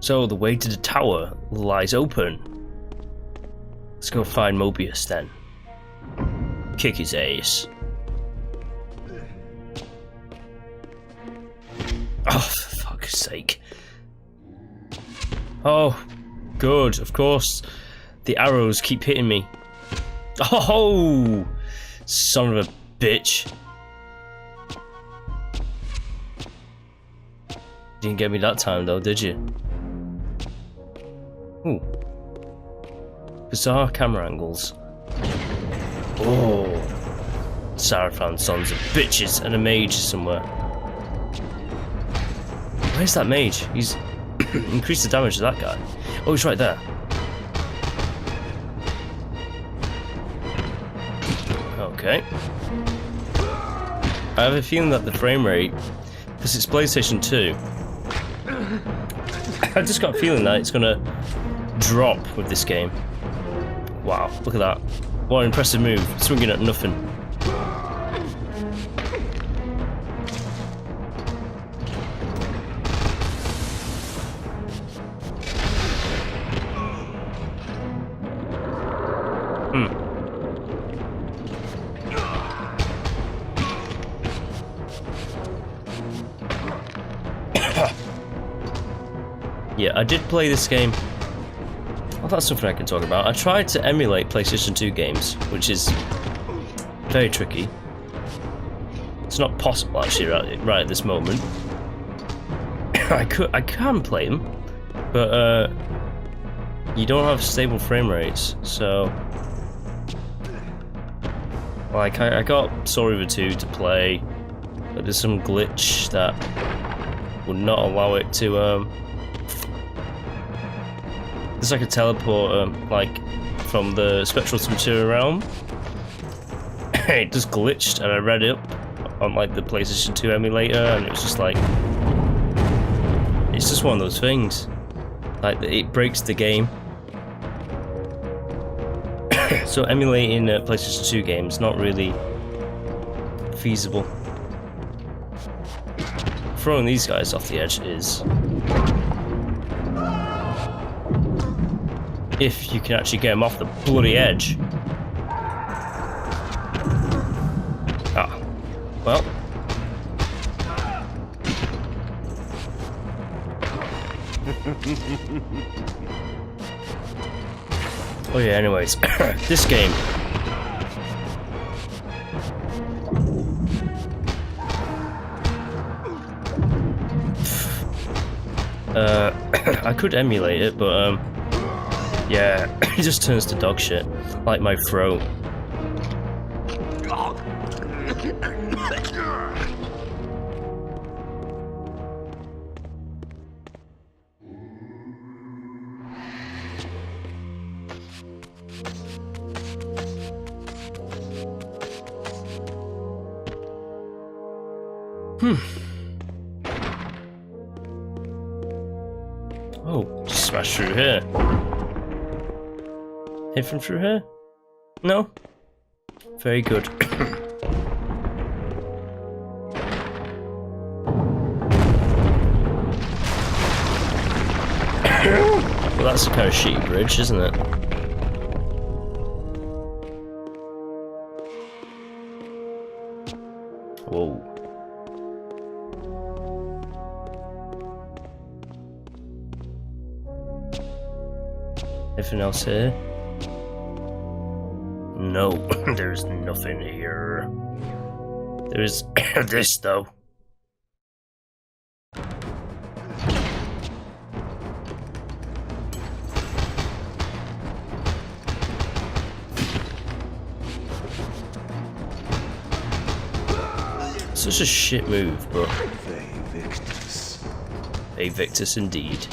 So the way to the tower lies open. Let's go find Mobius then. Kick his ass. Oh, for fuck's sake. Oh, good, of course. The arrows keep hitting me. Oh, son of a bitch. Didn't get me that time though, did you? Ooh. Bizarre camera angles. Oh. Sarafan sons of bitches and a mage somewhere. Where's that mage? He's increased the damage of that guy. Oh, he's right there. Okay. I have a feeling that the frame rate, because it's PlayStation 2, I just got a feeling that it's gonna drop with this game. Wow, look at that. What an impressive move, swinging at nothing. Yeah, I did play this game. Well, that's something I can talk about. I tried to emulate PlayStation 2 games, which is very tricky. It's not possible actually right at this moment. I can play them, but you don't have stable frame rates, so like I got Soul River 2 to play, but there's some glitch that would not allow it to there's like a teleporter, like from the Spectral Material realm. It just glitched, and I read it on like the PlayStation 2 emulator, and it was just like, it's just one of those things. Like it breaks the game. So emulating PlayStation 2 games not really feasible. Throwing these guys off the edge is. If you can actually get them off the bloody edge. Ah, well. Oh yeah, anyways, this game. I could emulate it, but yeah, it just turns to dog shit, like my throat. Oh, just smash through here. Hit from through here? No? Very good. Well, that's a kind of shitty bridge, isn't it? Whoa. Anything else here? No, there's nothing here. There's this though. Such a shit move, but a Victus indeed.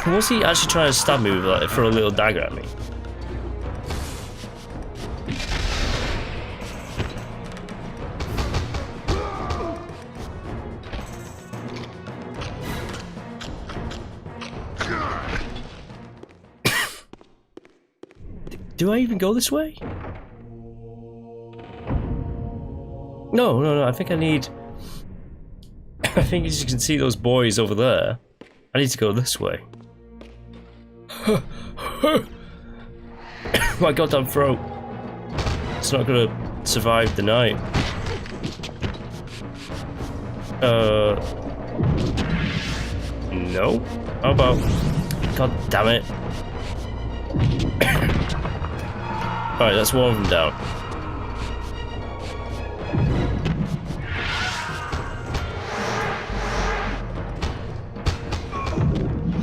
Was he actually trying to stab me with like, throw a little dagger at me? Do I even go this way? No, no, no, I think I need... I think as you can see those boys over there, I need to go this way. My goddamn throat. It's not gonna survive the night. No. How about... God damn it. Alright, that's one of them down.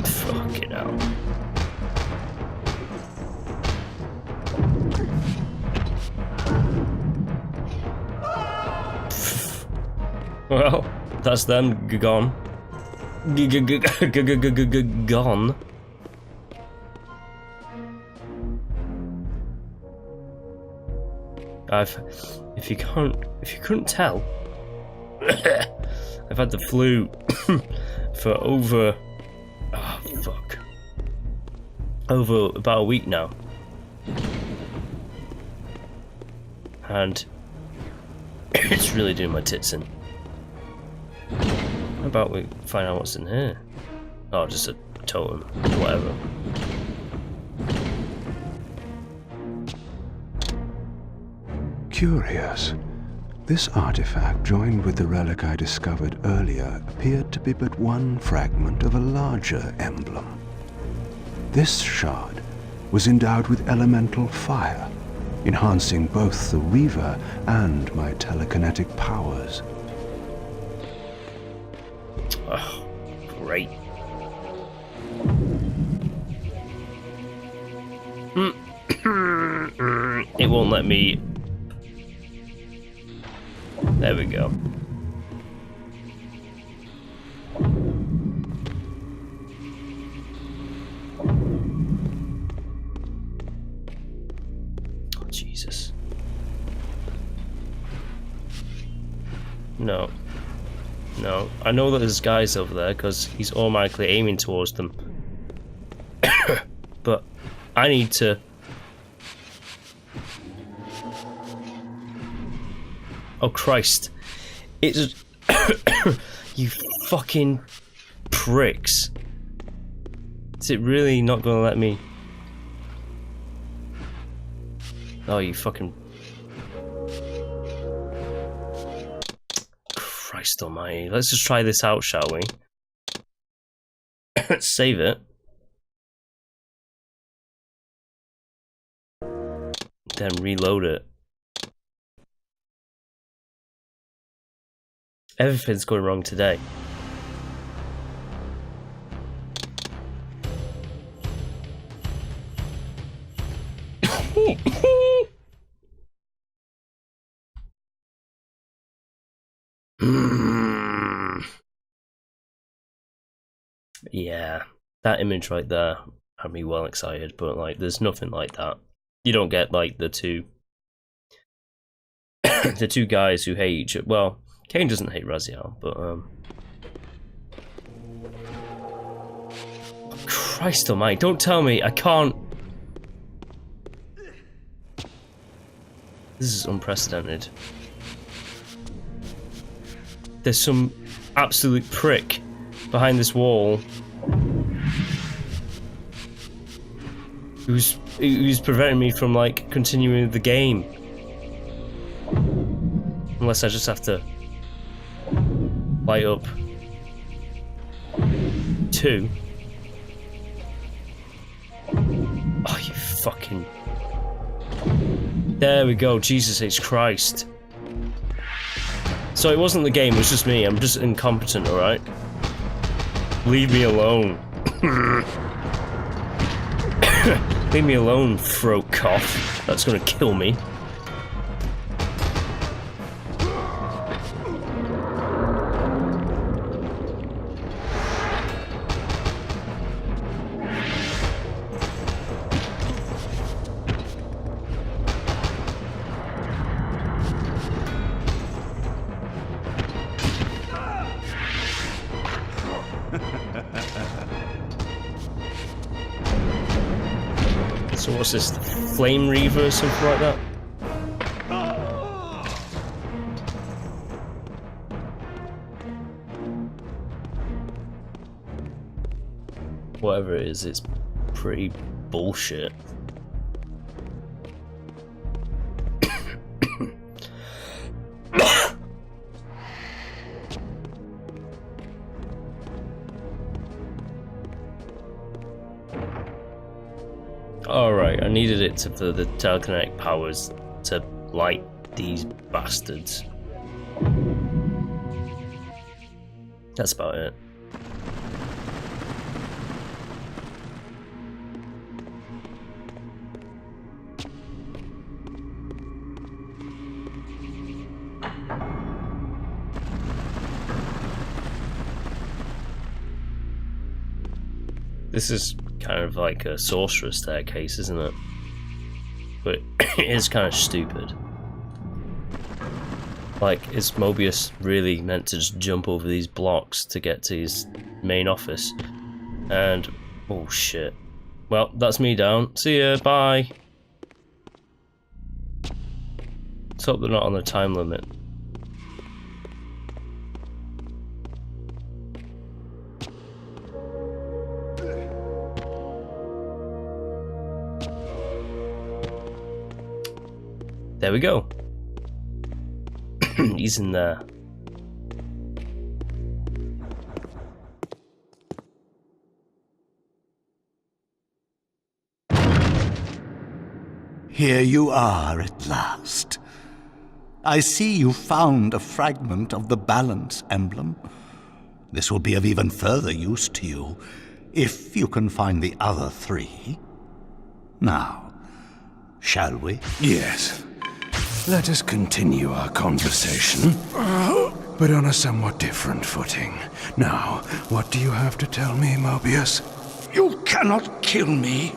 Fucking hell. Well, that's them gone. Gone. If you couldn't tell, I've had the flu for over about a week now, and it's really doing my tits in. How about we find out what's in here? Oh, just a totem, whatever. Curious. This artifact, joined with the relic I discovered earlier, appeared to be but one fragment of a larger emblem. This shard was endowed with elemental fire, enhancing both the Weaver and my telekinetic powers. Oh, great. It won't let me. There we go. Oh, Jesus. No. No. I know that there's guys over there because he's automatically aiming towards them. But I need to... Oh Christ. It's... You fucking pricks. Is it really not gonna let me... Oh, you fucking... Christ almighty. Let's just try this out, shall we? Let's save it. Then reload it. Everything's going wrong today. Yeah, that image right there had me well excited, but like there's nothing like that. You don't get like the two the two guys who hate each other. Well, Kain doesn't hate Raziel, but Christ almighty, don't tell me I can't. This is unprecedented. There's some absolute prick behind this wall who's preventing me from like continuing the game. Unless I just have to light up 2. Oh, you fucking... There we go, Jesus H. Christ. So it wasn't the game, it was just me. I'm just incompetent, alright? Leave me alone. Leave me alone, throat cough. That's gonna kill me. So what's this, the Flame Reaver or something like that? whatever it is, it's pretty bullshit. Alright, I needed it for the telekinetic powers to light these bastards. That's about it. This is kind of like a sorcerer's staircase, isn't it? But it is kind of stupid. Like, is Mobius really meant to just jump over these blocks to get to his main office? And, oh shit. Well, that's me down. See ya, bye! Let's hope they're not on the time limit. There we go. He's in there. Here you are at last. I see you found a fragment of the balance emblem. This will be of even further use to you, if you can find the other three. Now, shall we? Yes. Let us continue our conversation, but on a somewhat different footing. Now, what do you have to tell me, Mobius? You cannot kill me.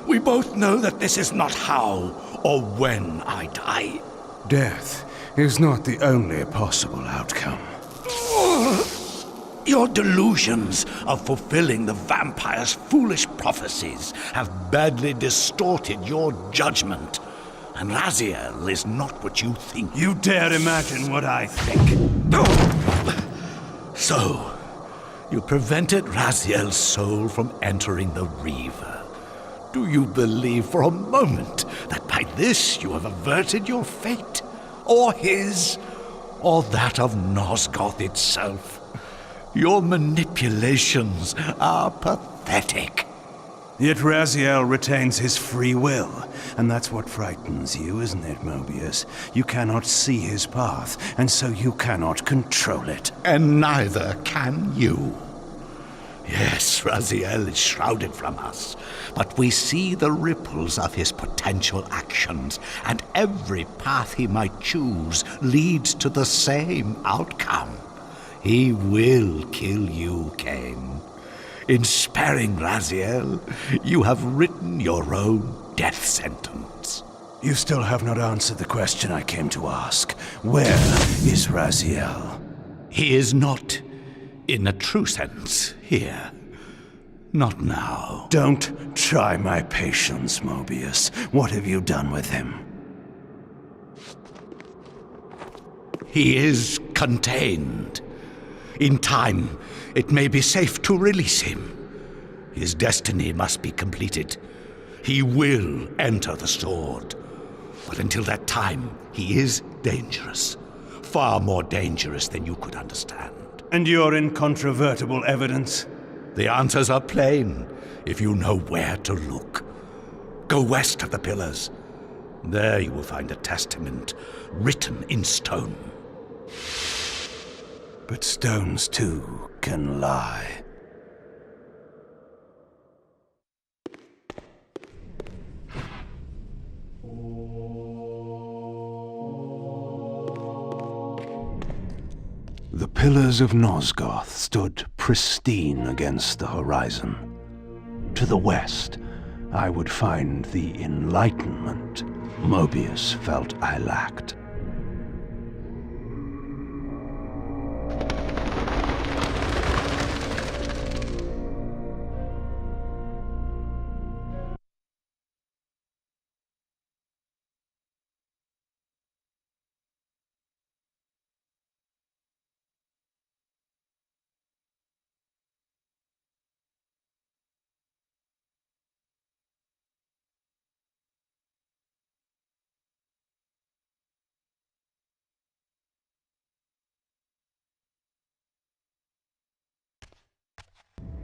We both know that this is not how or when I die. Death is not the only possible outcome. Your delusions of fulfilling the vampire's foolish prophecies have badly distorted your judgment. And Raziel is not what you think. You dare imagine what I think. So, you prevented Raziel's soul from entering the Reaver. Do you believe for a moment that by this you have averted your fate? Or his? Or that of Nosgoth itself? Your manipulations are pathetic. Yet Raziel retains his free will, and that's what frightens you, isn't it, Mobius? You cannot see his path, and so you cannot control it. And neither can you. Yes, Raziel is shrouded from us, but we see the ripples of his potential actions, and every path he might choose leads to the same outcome. He will kill you, Kain. In sparing Raziel, you have written your own death sentence. You still have not answered the question I came to ask. Where is Raziel? He is not, in a true sense, here. Not now. Don't try my patience, Mobius. What have you done with him? He is contained. In time, it may be safe to release him. His destiny must be completed. He will enter the sword. But until that time, he is dangerous. Far more dangerous than you could understand. And your incontrovertible evidence? The answers are plain, if you know where to look. Go west of the pillars. There you will find a testament written in stone. But stones, too, can lie. The pillars of Nosgoth stood pristine against the horizon. To the west, I would find the enlightenment Mobius felt I lacked.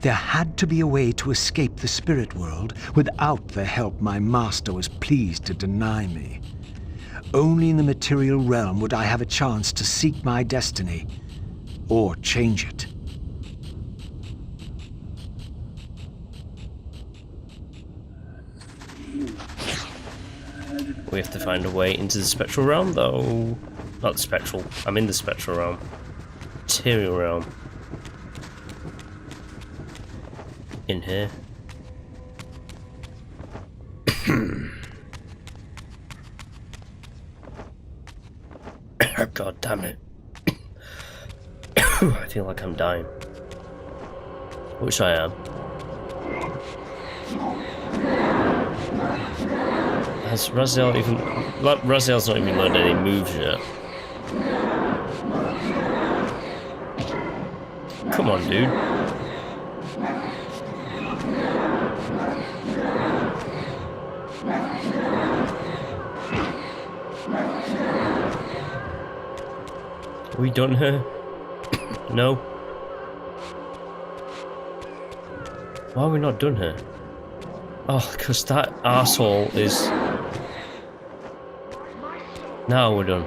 There had to be a way to escape the spirit world without the help my master was pleased to deny me. Only in the material realm would I have a chance to seek my destiny, or change it. We have to find a way into the spectral realm, though. Not the spectral. I'm in the spectral realm. Material realm. In here. God damn it. I feel like I'm dying. Which I am. Has Raziel even... Like, Raziel's not even learned any moves yet. Come on, dude. Are we done here? No? Why are we not done here? Oh, because that arsehole is... Now we're done.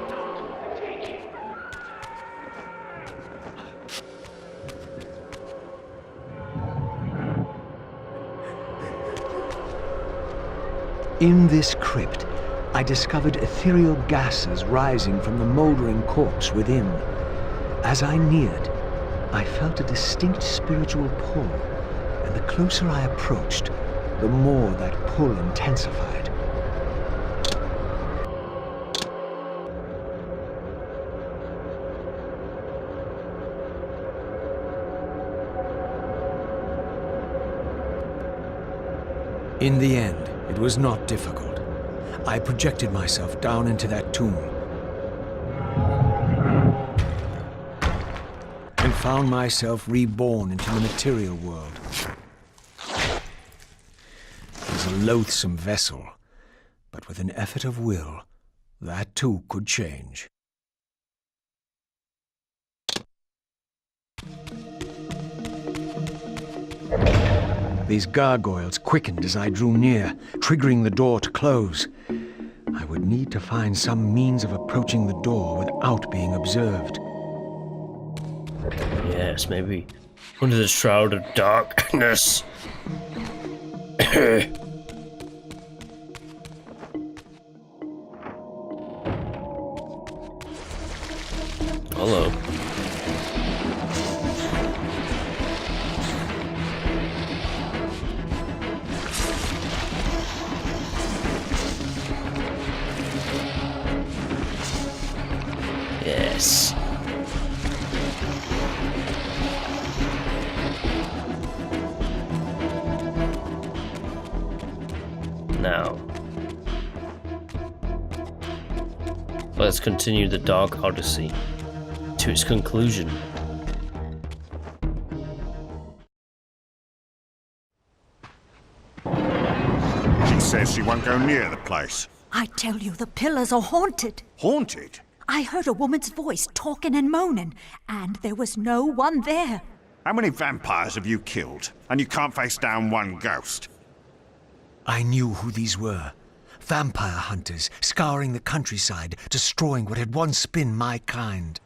In this crypt, I discovered ethereal gases rising from the mouldering corpse within. As I neared, I felt a distinct spiritual pull, and the closer I approached, the more that pull intensified. In the end, it was not difficult. I projected myself down into that tomb and found myself reborn into the material world. It was a loathsome vessel, but with an effort of will, that too could change. These gargoyles quickened as I drew near, triggering the door to close. I would need to find some means of approaching the door without being observed. Yes, maybe under the shroud of darkness. Hello. Yes. Now, let's continue the dark odyssey to its conclusion. She says she won't go near the place. I tell you, the pillars are haunted. Haunted? I heard a woman's voice talking and moaning, and there was no one there. How many vampires have you killed? And you can't face down one ghost? I knew who these were. Vampire hunters, scouring the countryside, destroying what had once been my kind.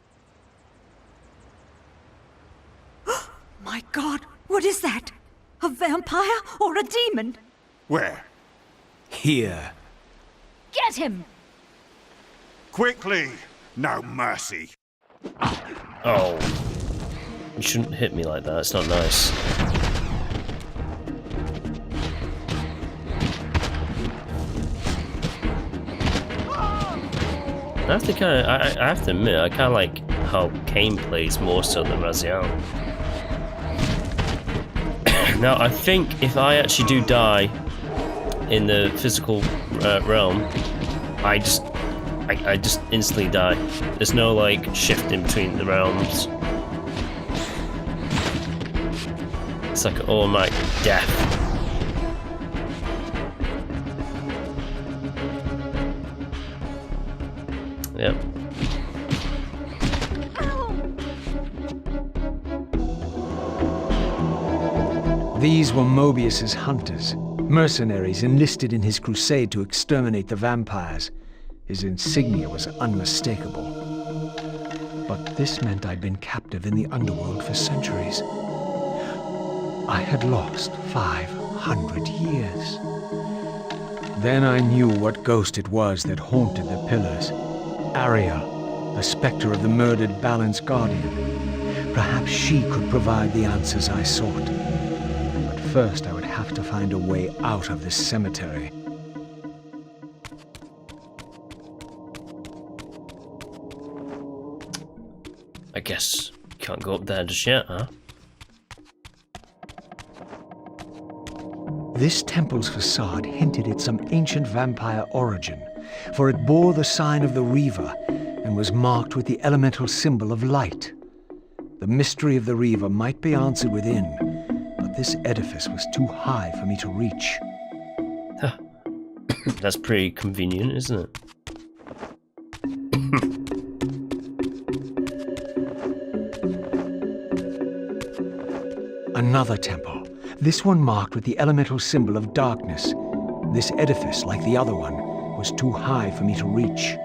My God, what is that? A vampire or a demon? Where? Here. Get him! Quickly! No mercy. Oh. You shouldn't hit me like that, it's not nice. I have to admit, I kinda like how Kain plays more so than Raziel. Now, I think if I actually do die in the physical realm, I just instantly die. There's no like shift in between the realms. It's like an automatic death. Yep. These were Mobius's hunters, mercenaries enlisted in his crusade to exterminate the vampires. His insignia was unmistakable. But this meant I'd been captive in the underworld for centuries. I had lost 500 years. Then I knew what ghost it was that haunted the pillars. Ariel, the specter of the murdered Balan's guardian. Perhaps she could provide the answers I sought. But first I would have to find a way out of this cemetery. I guess you can't go up there just yet, huh? This temple's facade hinted at some ancient vampire origin, for it bore the sign of the Reaver and was marked with the elemental symbol of light. The mystery of the Reaver might be answered within, but this edifice was too high for me to reach. That's pretty convenient, isn't it? Another temple, this one marked with the elemental symbol of darkness. This edifice, like the other one, was too high for me to reach.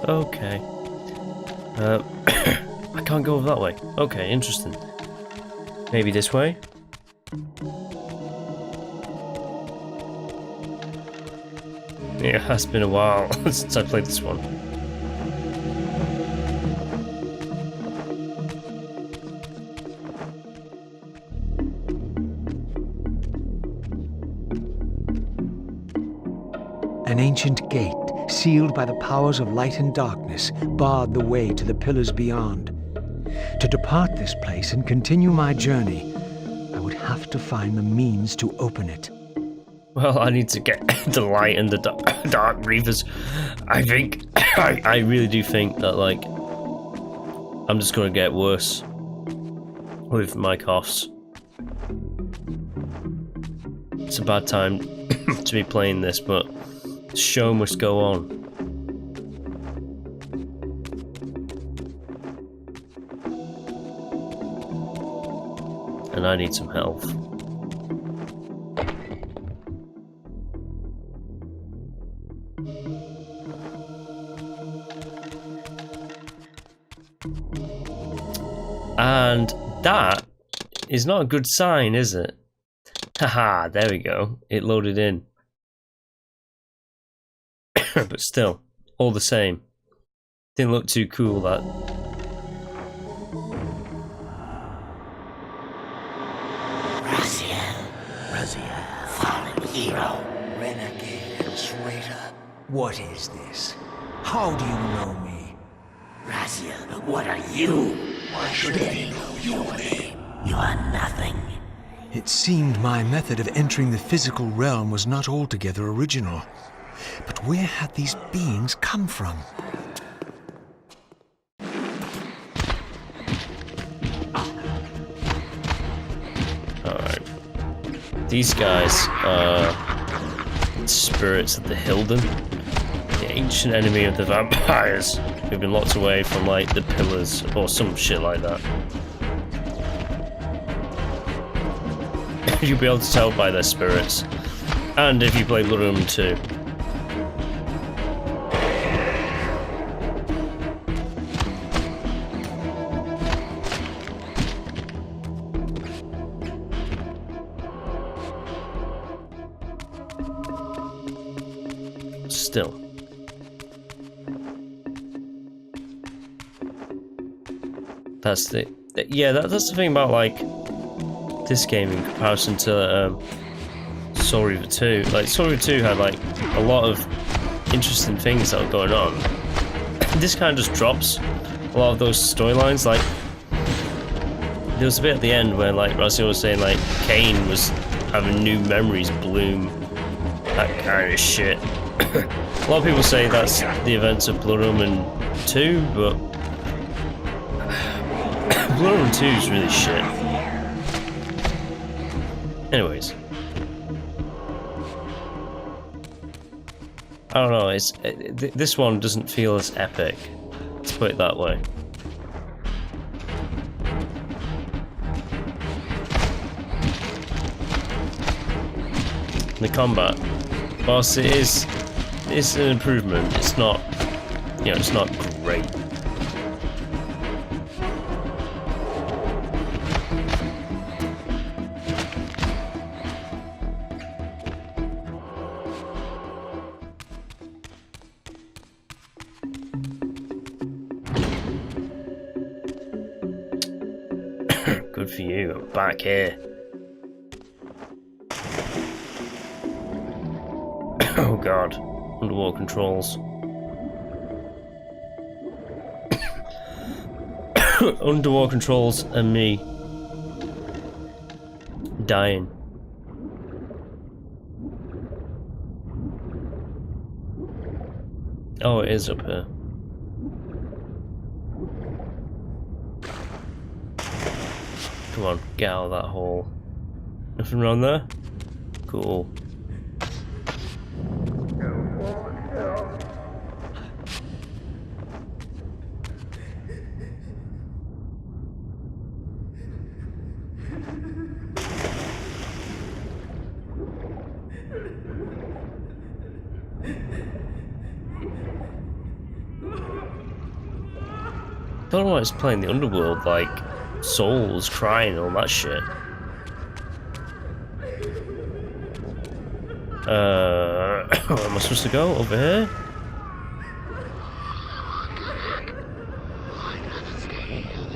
Okay. I can't go that way. Okay, interesting. Maybe this way? Yeah, it's been a while since I played this one. An ancient gate, sealed by the powers of light and darkness, barred the way to the pillars beyond. To depart this place and continue my journey, I would have to find the means to open it. Well, I need to get the light and the dark reavers. I think, I really do think that, like, I'm just going to get worse with my coughs. It's a bad time to be playing this, but the show must go on. And I need some health. And that is not a good sign, is it? Haha, there we go. It loaded in. But still, all the same. Didn't look too cool, that. Raziel, fallen hero, renegade and traitor. What is this? How do you know me? Raziel, what are you? Why should any know your name? You are nothing. It seemed my method of entering the physical realm was not altogether original. But where had these beings come from? Alright. These guys are spirits of the Hilden, the ancient enemy of the vampires, who've been locked away from, like, the pillars or some shit like that. You'll be able to tell by their spirits. And if you play Bloodroom 2. Still. That's the that's the thing about, like, this game in comparison to Soul Reaver 2. Like, Soul Reaver 2 had, like, a lot of interesting things that were going on. This kind of just drops a lot of those storylines. Like, there was a bit at the end where, like, Raziel was saying, like, Kain was having new memories bloom, that kind of shit. A lot of people say that's the events of Bloodroom 2, but Bloodroom 2 is really shit. Anyways. I don't know. This one doesn't feel as epic. Let's put it that way. The combat, whilst it's an improvement, it's not, you know, it's not great. Good for you, I'm back here. Oh god, underwater controls. Underwater controls and me dying. Oh, it is up here. Come on, get out of that hole. Nothing wrong there? Cool. I don't know why it's playing the underworld, like souls crying and all that shit. Where am I supposed to go? Over here?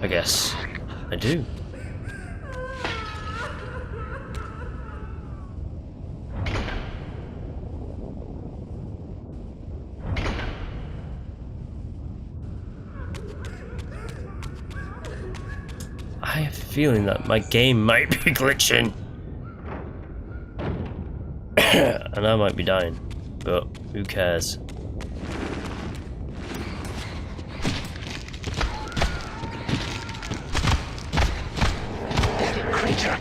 I guess I do. I have a feeling that my game might be glitching. And I might be dying, but who cares? Creature.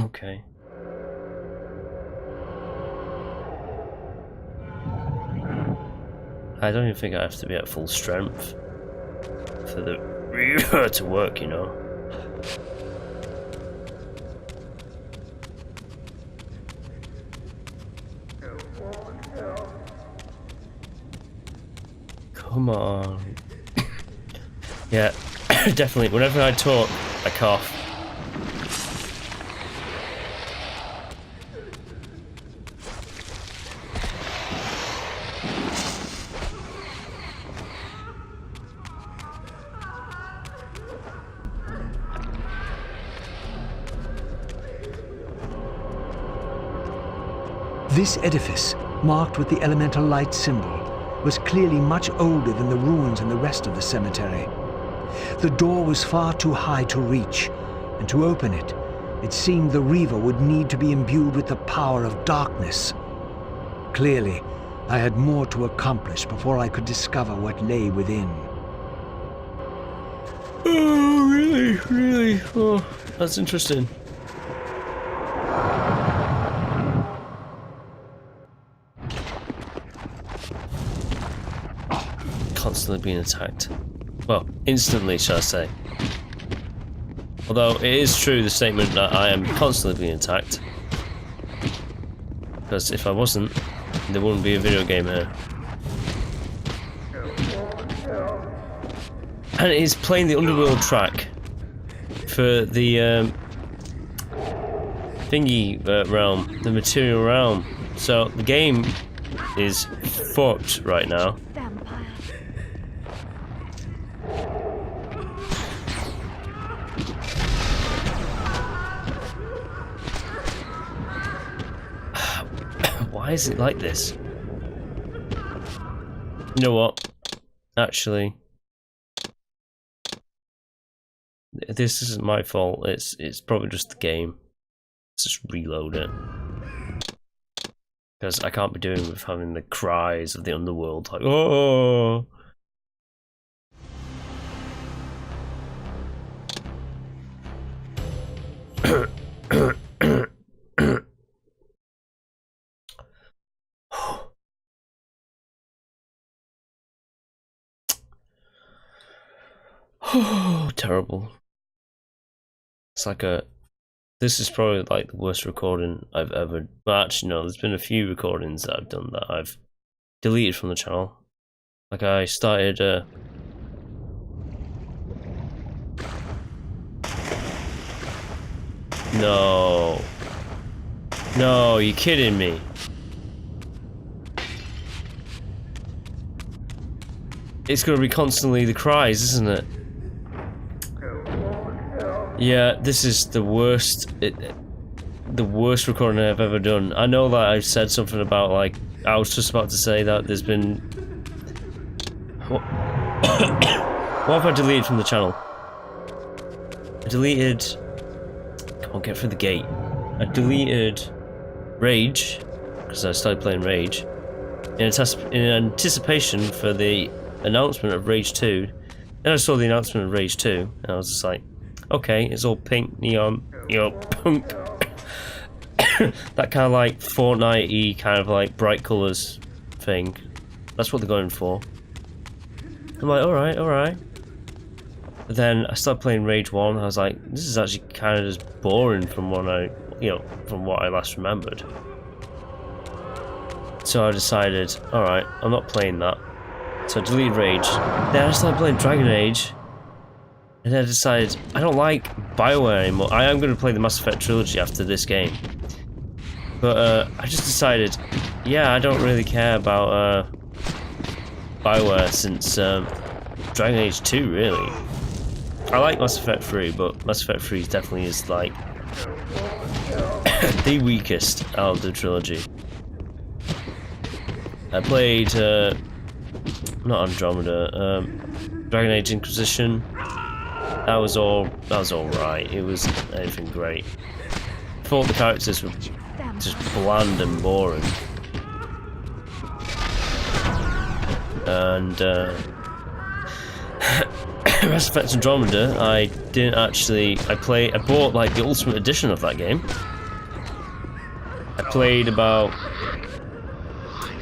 Okay. I don't even think I have to be at full strength for the reaver to work, you know. Come on. Yeah, definitely. Whenever I talk, I cough. This edifice, marked with the elemental light symbol, was clearly much older than the ruins in the rest of the cemetery. The door was far too high to reach, and to open it, it seemed the Reaver would need to be imbued with the power of darkness. Clearly, I had more to accomplish before I could discover what lay within. Oh, really? Really? Oh, that's interesting. Constantly being attacked. Well, instantly, shall I say. Although it is true, the statement that I am constantly being attacked. Because if I wasn't, there wouldn't be a video game here. And it is playing the Underworld track for the thingy realm, the material realm. So the game is fucked right now. is it like this? You know what? Actually, this isn't my fault. It's probably just the game. Let's just reload it. Because I can't be doing with having the cries of the underworld like, oh. Oh, terrible. It's like this is probably like the worst recording I've ever. Well, actually, no. There's been a few recordings that I've done that I've deleted from the channel. Like I started. No. No, you're kidding me. It's gonna be constantly the cries, isn't it? Yeah, this is the worst. The worst recording I've ever done. I know that I've said something about like I was just about to say that there's been. What have I deleted from the channel? I deleted. Come on, get through the gate. I deleted Rage because I started playing Rage in anticipation for the announcement of Rage 2. Then I saw the announcement of Rage 2, and I was just like, okay, it's all pink, neon, punk. That kind of like Fortnite-y kind of like bright colours thing. That's what they're going for. I'm like, alright. But then I started playing Rage 1, and I was like, this is actually kind of just boring from what I last remembered. So I decided, alright, I'm not playing that. So I deleted Rage. Then I started playing Dragon Age. And then I decided, I don't like BioWare anymore. I am going to play the Mass Effect trilogy after this game. But I just decided, yeah, I don't really care about BioWare since Dragon Age 2, really. I like Mass Effect 3, but Mass Effect 3 definitely is like the weakest out of the trilogy. I played not Andromeda, Dragon Age Inquisition. That was all right. It was anything great. I thought the characters were just bland and boring. And Mass Effect Andromeda, I didn't actually. I bought like the Ultimate Edition of that game. I played about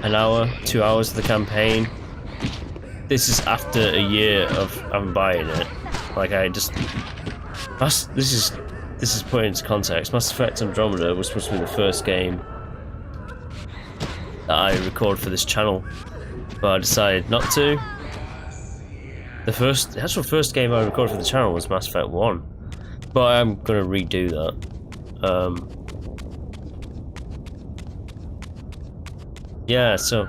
an hour, 2 hours of the campaign. This is after a year of I'm buying it. Like I just. This is put into context. Mass Effect Andromeda was supposed to be the first game that I record for this channel, but I decided not to. The actual first game I recorded for the channel was Mass Effect 1, but I'm gonna redo that. Yeah, so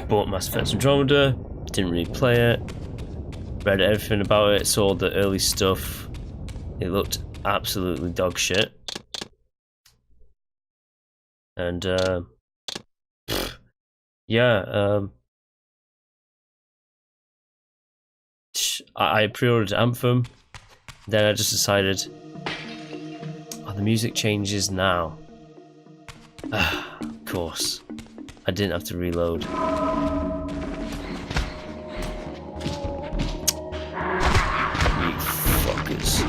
bought Mass Effect Andromeda, didn't really play it, read everything about it, saw the early stuff. It looked absolutely dog shit. And yeah, I pre-ordered Anthem. Then I just decided, oh, the music changes now. Of course, I didn't have to reload. You fuckers.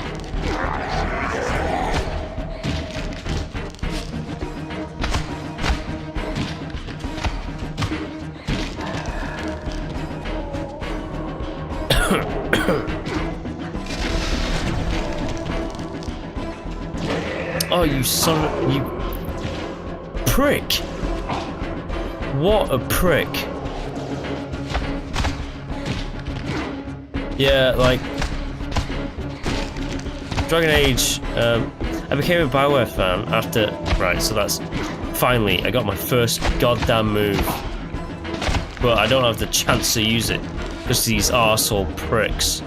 Oh, you son of... you... prick! What a prick. Yeah, like... Dragon Age, I became a BioWare fan after... Right, so that's... Finally, I got my first goddamn move. But I don't have the chance to use it, because these arsehole pricks.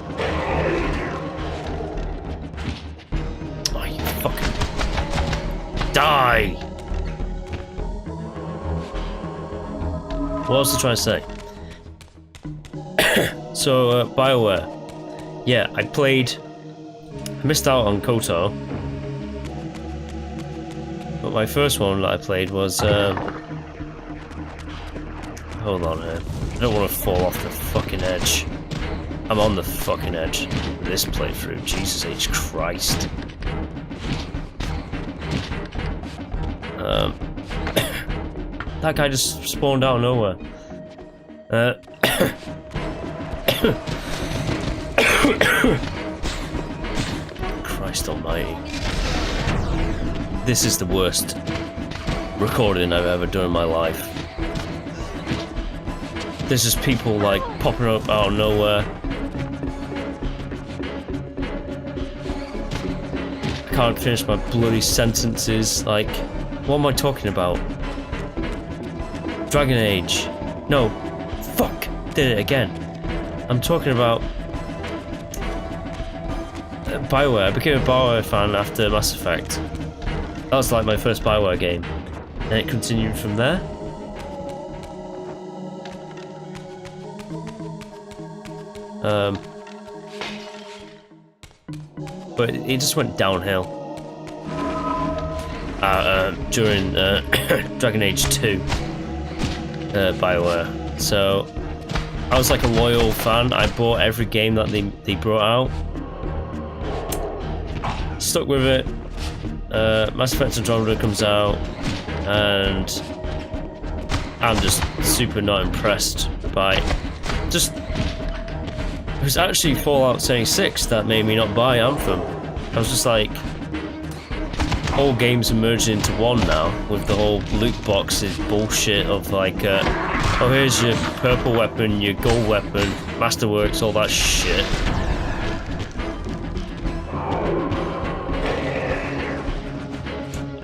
Oh, you fucking... Die! What else to try to say? So, BioWare. Yeah, I missed out on KOTOR. But my first one that I played was, hold on here. I don't want to fall off the fucking edge. I'm on the fucking edge of this playthrough. Jesus H. Christ. That guy just spawned out of nowhere. Christ almighty. This is the worst recording I've ever done in my life. There's just people like popping up out of nowhere. I can't finish my bloody sentences. Like, what am I talking about? Dragon Age. No. Fuck. Did it again. I'm talking about BioWare. I became a BioWare fan after Mass Effect. That was like my first BioWare game. And it continued from there. But it just went downhill during Dragon Age 2 BioWare. So I was like a loyal fan. I bought every game that they brought out. Stuck with it. Mass Effect Andromeda comes out, and I'm just super not impressed by just. It was actually Fallout 76 that made me not buy Anthem. I was just like, all games are merged into one now with the whole loot boxes bullshit of like, oh, here's your purple weapon, your gold weapon, Masterworks, all that shit.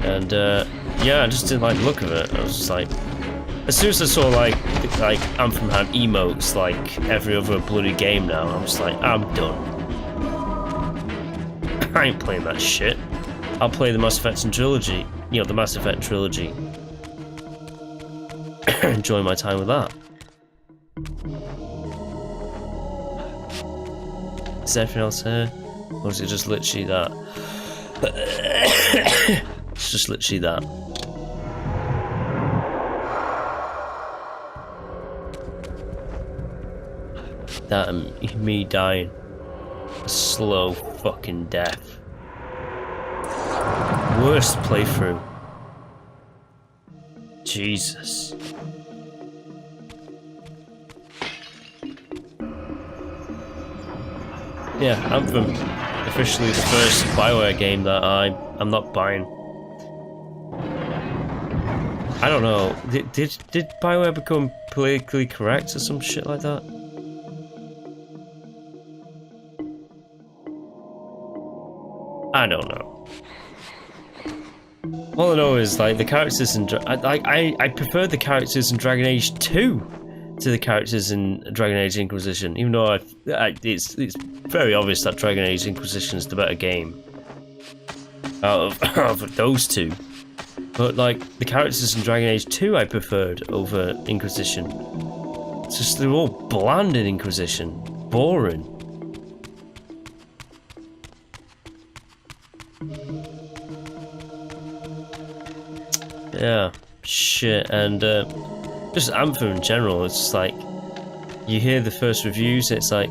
And yeah, I just didn't like the look of it. I was just like, as soon as I saw like Anthem had emotes like every other bloody game now, I'm just like, I'm done. I ain't playing that shit. I'll play the Mass Effect trilogy. You know, the Mass Effect trilogy. Enjoy my time with that. Is there anything else here? Or is it just literally that? It's just literally that. That and me dying. A slow fucking death. Worst playthrough. Jesus. Yeah, Anthem. Officially the first BioWare game that I'm not buying. I don't know. Did BioWare become politically correct or some shit like that? I don't know. All I know is like the characters in I preferred the characters in Dragon Age 2 to the characters in Dragon Age Inquisition, even though it's very obvious that Dragon Age Inquisition is the better game out of those two. But like the characters in Dragon Age 2 I preferred over Inquisition. It's just they're all bland in Inquisition. Boring. Yeah, shit, and just Anthem in general, it's just like, you hear the first reviews, it's like,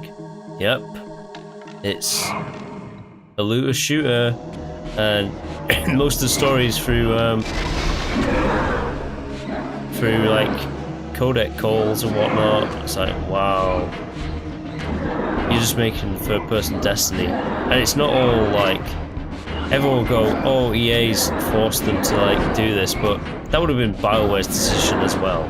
yep, it's a looter shooter, and most of the stories through like codec calls and whatnot, it's like, wow, you're just making third-person Destiny, and it's not all like, everyone will go, oh, EA's forced them to like do this, but that would have been BioWare's decision as well.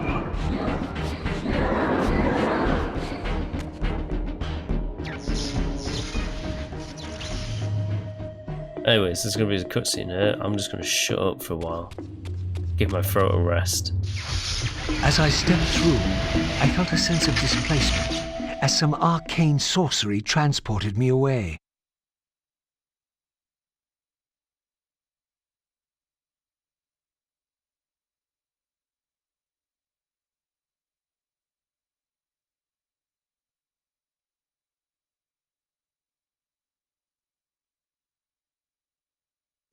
Anyways, there's going to be a cutscene here. I'm just going to shut up for a while. Give my throat a rest. As I stepped through, I felt a sense of displacement, as some arcane sorcery transported me away.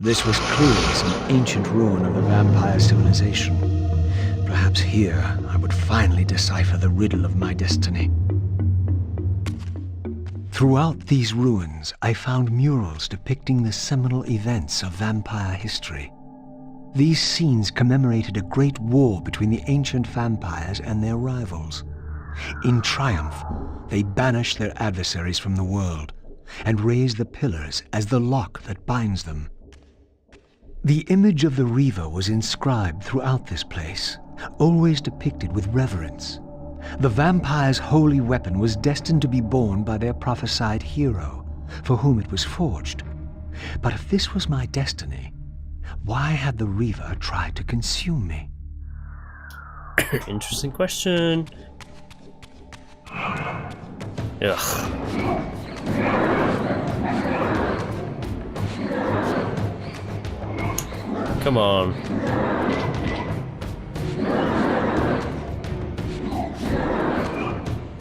This was clearly some ancient ruin of a vampire civilization. Perhaps here I would finally decipher the riddle of my destiny. Throughout these ruins, I found murals depicting the seminal events of vampire history. These scenes commemorated a great war between the ancient vampires and their rivals. In triumph, they banished their adversaries from the world and raised the pillars as the lock that binds them. The image of the Reaver was inscribed throughout this place, always depicted with reverence. The vampire's holy weapon was destined to be borne by their prophesied hero, for whom it was forged. But if this was my destiny, why had the Reaver tried to consume me? Interesting question. Ugh. Come on.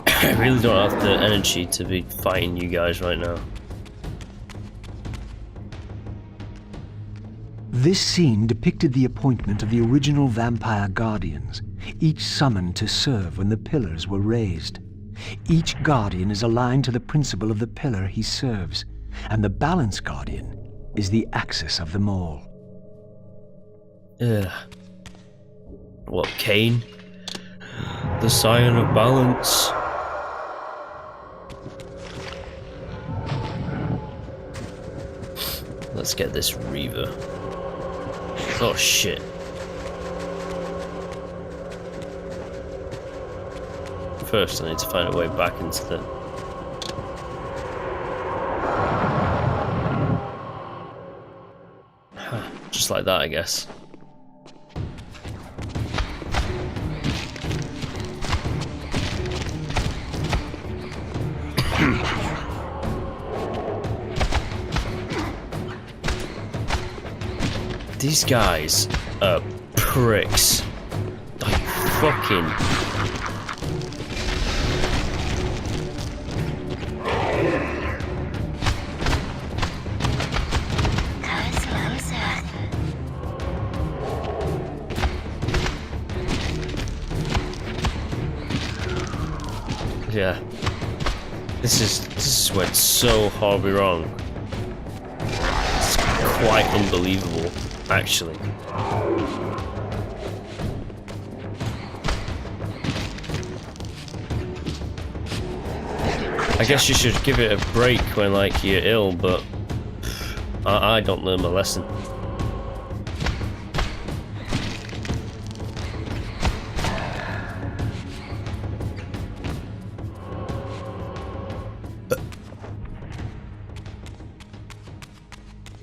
I really don't have the energy to be fighting you guys right now. This scene depicted the appointment of the original vampire guardians, each summoned to serve when the pillars were raised. Each guardian is aligned to the principle of the pillar he serves, and the balance guardian is the axis of them all. What, Kain? The scion of balance? Let's get this Reaver. Oh shit. First I need to find a way back into the... Just like that, I guess. These guys are pricks. Like fucking... Yeah. This is went so horribly wrong. It's quite unbelievable, actually. I guess you should give it a break when like you're ill, but I don't learn my lesson.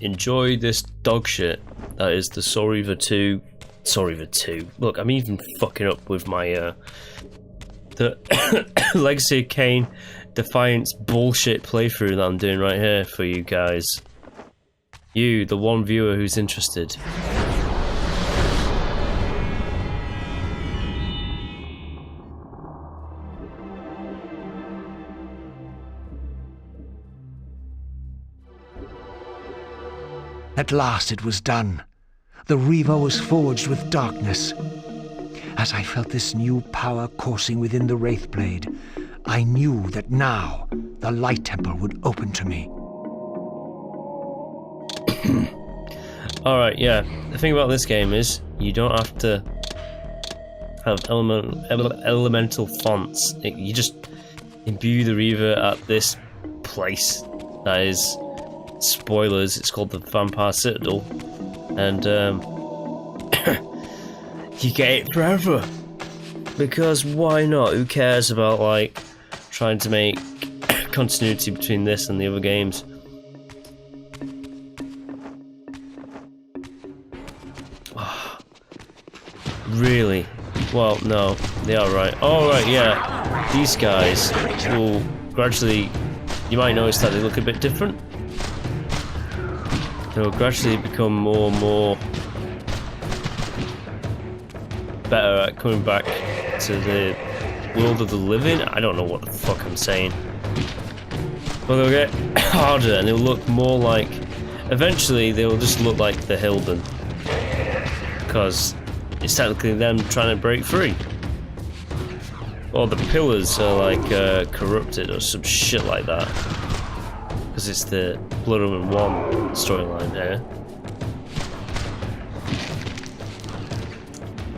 Enjoy this dog shit that is the Soul Reaver 2. Soul Reaver 2. Look, I'm even fucking up with my the Legacy of Kain Defiance bullshit playthrough that I'm doing right here for you guys. You, the one viewer who's interested. At last it was done. The Reaver was forged with darkness. As I felt this new power coursing within the Wraithblade, I knew that now the Light Temple would open to me. Alright, yeah. The thing about this game is, you don't have to have elemental fonts. You just imbue the Reaver at this place that is... Spoilers, it's called the Vampire Citadel, and you get it forever, because why not? Who cares about like trying to make continuity between this and the other games? Oh, really? Well, no, they are right. Oh right, yeah, these guys will gradually, you might notice that they look a bit different. They'll gradually become more and more better at coming back to the world of the living. I don't know what the fuck I'm saying. But they'll get harder and they'll look more like Eventually, they will just look like the Hilden. Because it's technically them trying to break free. Or the pillars are like corrupted or some shit like that. Because it's the Blood Omen 1 storyline here.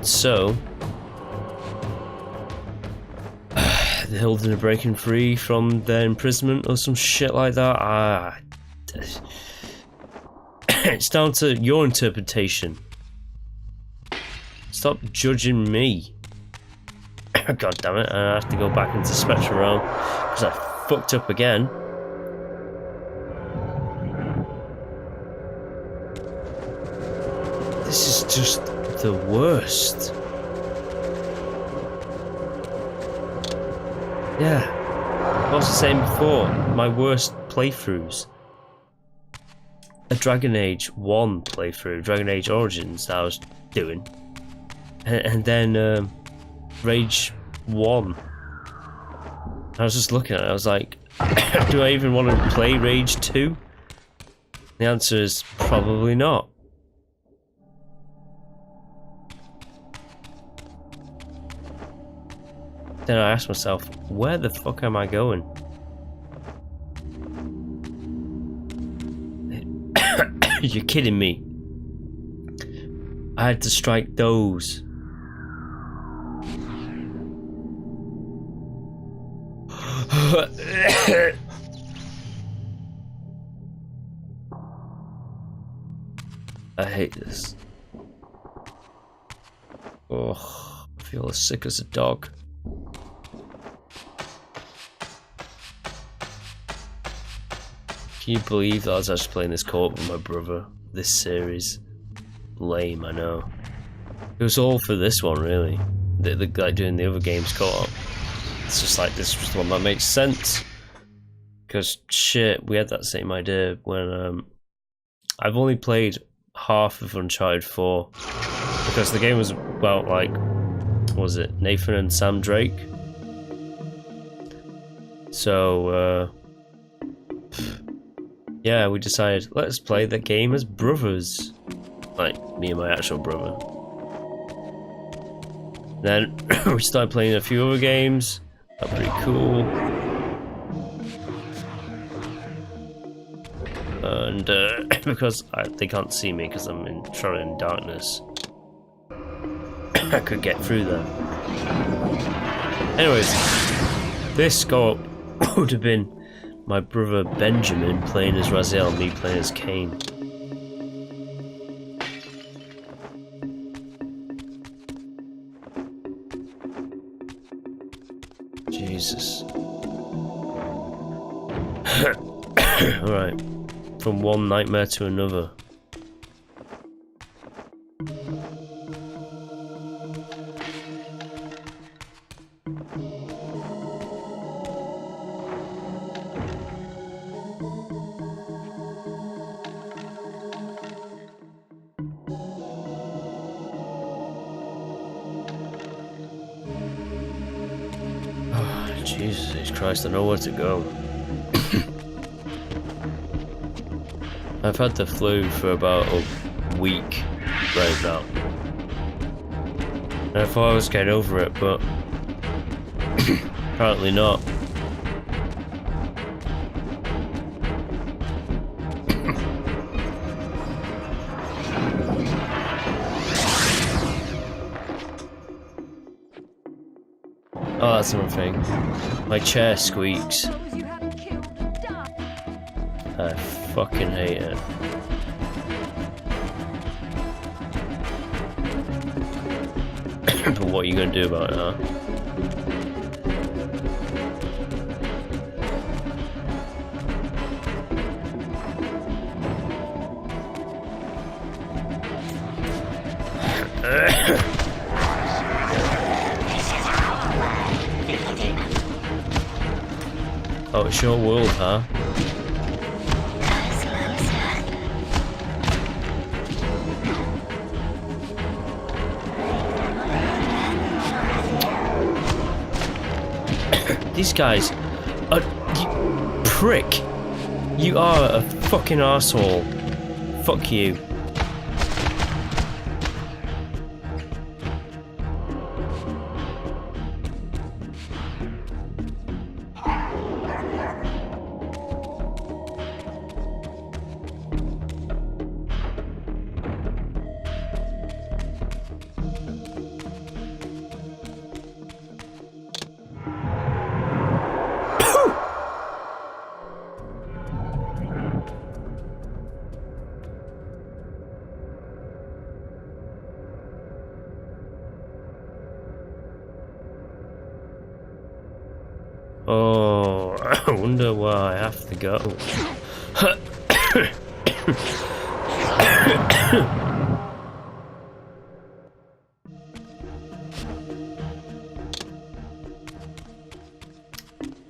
So, the Hilden are breaking free from their imprisonment or some shit like that. It's down to your interpretation. Stop judging me. God damn it, I have to go back into Spectral Realm because I fucked up again. This is just the worst. Yeah, I was saying before, my worst playthroughs. A Dragon Age 1 playthrough, Dragon Age Origins that I was doing. And then Rage 1. I was just looking at it, I was like, do I even want to play Rage 2? The answer is probably not. Then I asked myself, where the fuck am I going? You're kidding me. I had to strike those. I hate this. Oh, I feel as sick as a dog. Can you believe that I was actually playing this co-op with my brother? This series. Lame, I know. It was all for this one, really. The guy doing the other games co-op. It's just like, this was the one that makes sense. Because, shit, we had that same idea when, I've only played half of Uncharted 4. Because the game was about, like, what was it? Nathan and Sam Drake. So, yeah, we decided, let's play the game as brothers. Like, me and my actual brother. Then, we started playing a few other games. That was pretty cool. And, because they can't see me because I'm shrouded in darkness, I could get through them. Anyways, this go-up would have been my brother Benjamin playing as Raziel, me playing as Kain. Jesus. Alright. From one nightmare to another. Jesus Christ, I know where to go. I've had the flu for about a week right now. And I thought I was getting over it, but apparently not. Oh, that's another thing. My chair squeaks. I fucking hate it. But what are you gonna do about it, huh? Oh, it's your world, huh? These guys are... You prick! You are a fucking arsehole. Fuck you. Oh, I wonder where I have to go.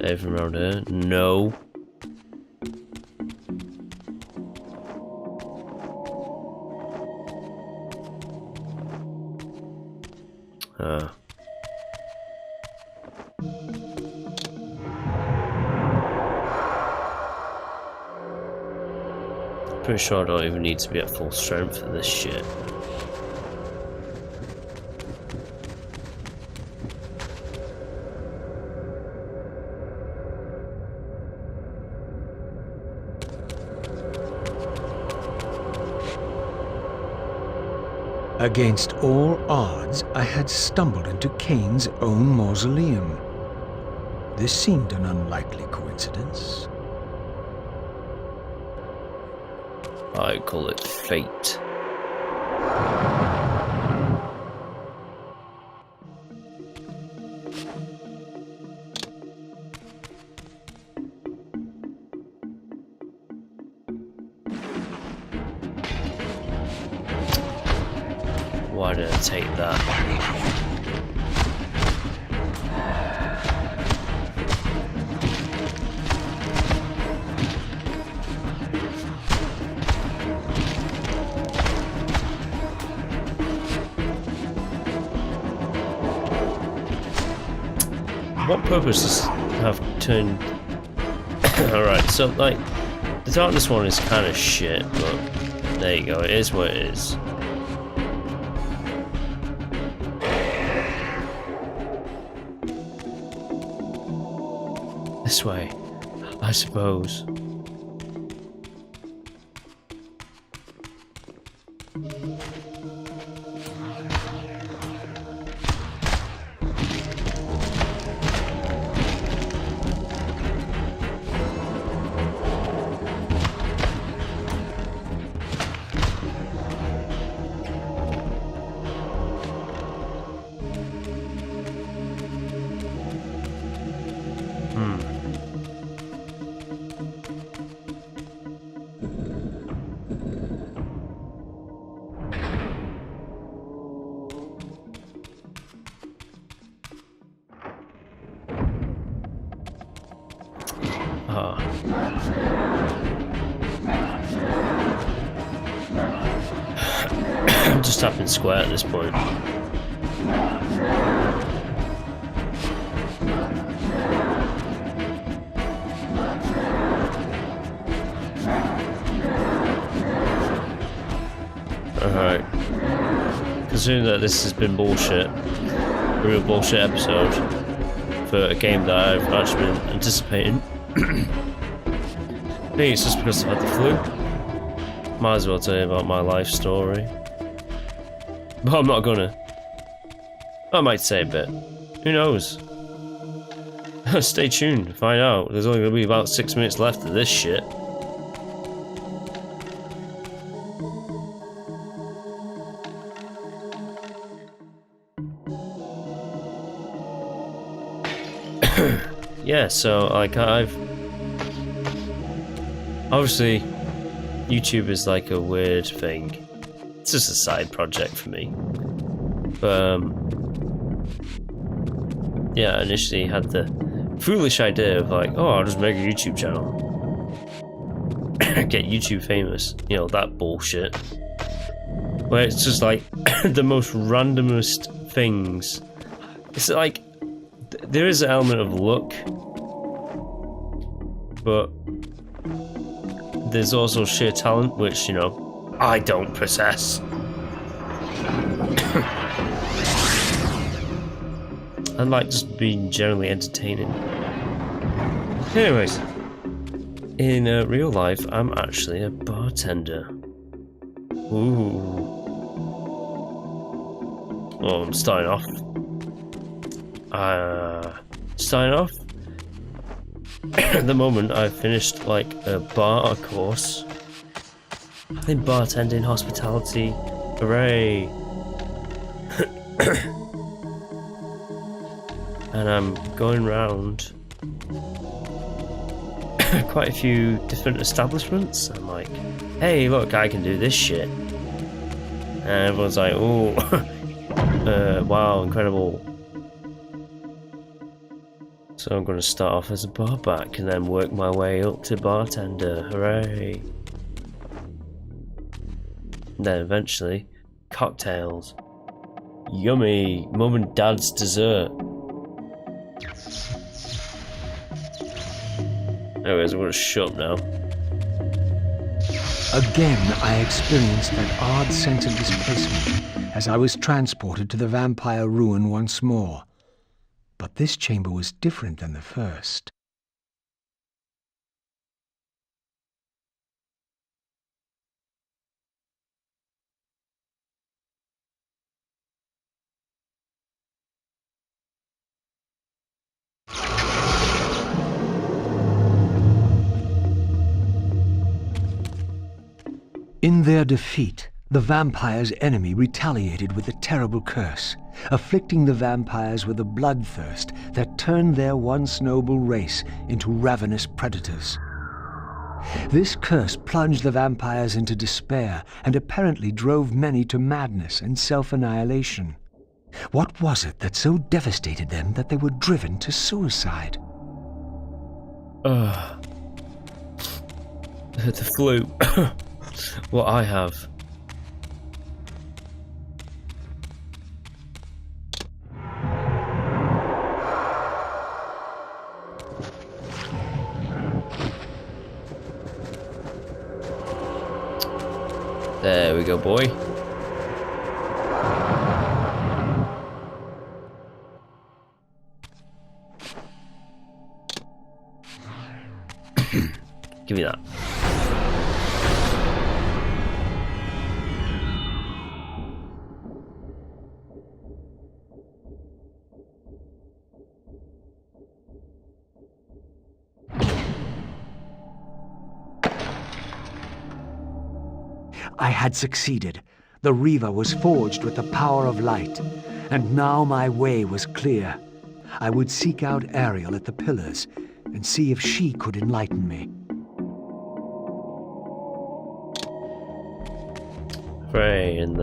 Anything around here? No. Pretty sure I don't even need to be at full strength for this shit. Against all odds, I had stumbled into Kain's own mausoleum. This seemed an unlikely coincidence. I call it fate. Why did I take that? What purpose does have turned? Alright, so like the darkness one is kind of shit, but there you go, it is what it is. This way, I suppose. I'm just tapping square at this point. Alright. Considering that this has been bullshit, a real bullshit episode for a game that I've actually been anticipating. I think it's just because I've had the flu. Might as well tell you about my life story. But I'm not gonna. I might say a bit. Who knows? Stay tuned to find out. There's only gonna be about 6 minutes left of this shit. Yeah, so like I've obviously YouTube is like a weird thing. It's just a side project for me. But yeah, I initially had the foolish idea of like, oh, I'll just make a YouTube channel. Get YouTube famous. You know, that bullshit. Where it's just like the most randomest things. It's like there is an element of luck, but there's also sheer talent, which, you know, I don't possess. I like just being generally entertaining. Anyways, in real life, I'm actually a bartender. Ooh. Well, I'm starting off. At the moment, I've finished like a bar course. I think bartending, hospitality, hooray! And I'm going round quite a few different establishments. I'm like, hey, look, I can do this shit. And everyone's like, oh, wow, incredible. So I'm going to start off as a bar back and then work my way up to bartender. Hooray! And then eventually, cocktails. Yummy! Mum and Dad's dessert. Anyways, I'm going to shut up now. Again, I experienced that odd sense of displacement as I was transported to the vampire ruin once more. But this chamber was different than the first. In their defeat, the vampire's enemy retaliated with a terrible curse, afflicting the vampires with a bloodthirst that turned their once noble race into ravenous predators. This curse plunged the vampires into despair and apparently drove many to madness and self-annihilation. What was it that so devastated them that they were driven to suicide? The flu. What I have. There we go, boy. Give me that. I had succeeded. The Reaver was forged with the power of light, and now my way was clear. I would seek out Ariel at the pillars and see if she could enlighten me. Hooray, and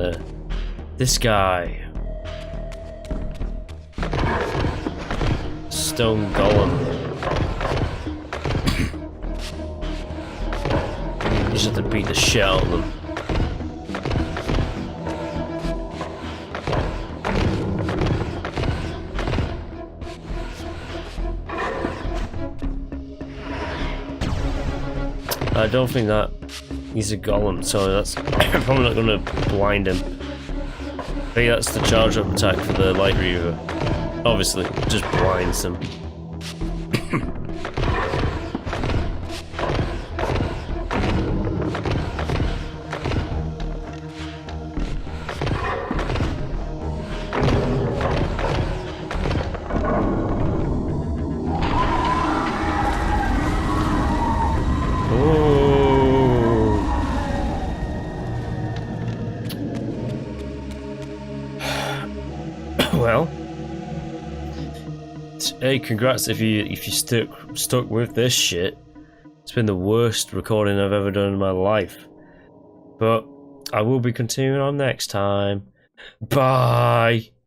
this guy. Stone Golem. You just have to beat the shit out of them. I don't think that he's a golem, so that's probably not going to blind him. I think that's the charge up attack for the Light Reaver. Obviously, just blinds them. Well, hey, congrats if you stuck with this shit. It's been the worst recording I've ever done in my life, but I will be continuing on next time. Bye.